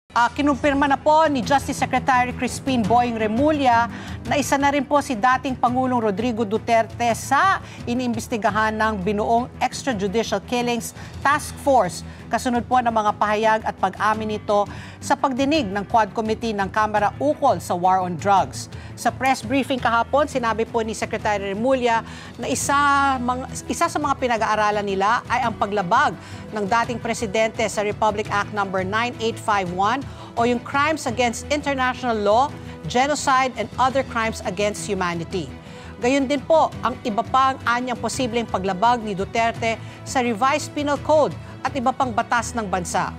Kinumpirma na po ni Justice Secretary Crispin Boying Remulla na isa na rin po si dating Pangulong Rodrigo Duterte sa iniimbestigahan ng binuong Extrajudicial Killings Task Force. Kasunod po ng mga pahayag at pag-amin nito sa pagdinig ng Quad Committee ng Kamara ukol sa War on Drugs. Sa press briefing kahapon, sinabi po ni Secretary Remulla na isa sa mga pinag-aaralan nila ay ang paglabag ng dating presidente sa Republic Act No. 9851 o yung Crimes Against International Law, Genocide and Other Crimes Against Humanity. Gayun din po ang iba pang anyang posibleng paglabag ni Duterte sa Revised Penal Code at iba pang batas ng bansa.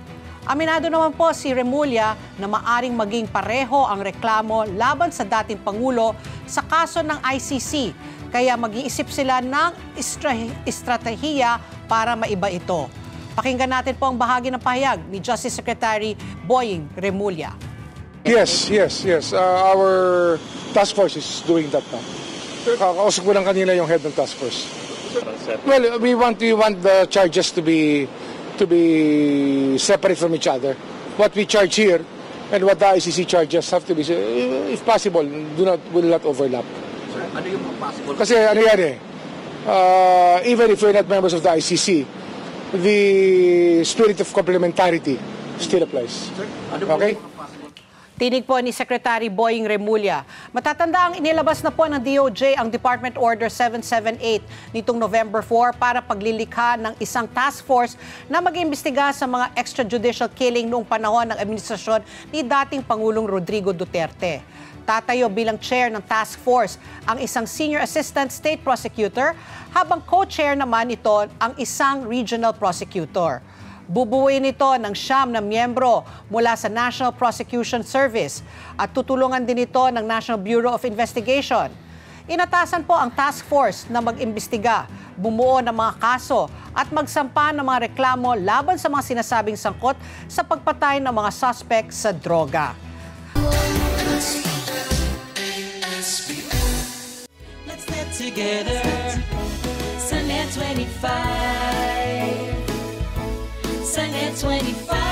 Aminado naman po si Remulla na maaring maging pareho ang reklamo laban sa dating Pangulo sa kaso ng ICC, kaya mag-iisip sila ng estratehiya para maiba ito. Pakinggan natin po ang bahagi ng pahayag ni Justice Secretary Boying Remulla. Yes. Our task force is doing that now. Kakausap ko lang kanina yung head ng task force. Well, we want the charges to be separate from each other. What we charge here and what the ICC charges have to be, if possible, will not overlap. Sir, ano yung possible? Kasi ano yan even if we're not members of the ICC, the spirit of complementarity still applies. Sir, ano okay? Tinig po ni Secretary Boying Remulla. Matatanda ang inilabas na po ng DOJ ang Department Order 778 nitong November 4 para paglilikha ng isang task force na mag-imbestiga sa mga extrajudicial killing noong panahon ng administrasyon ni dating Pangulong Rodrigo Duterte. Tatayo bilang chair ng task force ang isang senior assistant state prosecutor habang co-chair naman ito ang isang regional prosecutor. Bubuuin ito ng 9 na miyembro mula sa National Prosecution Service at tutulungan din ito ng National Bureau of Investigation. Inatasan po ang task force na mag-imbestiga, bumuo ng mga kaso at magsampa ng mga reklamo laban sa mga sinasabing sangkot sa pagpatay ng mga suspect sa droga. Let's get together, Sunday 25. Sunday 25.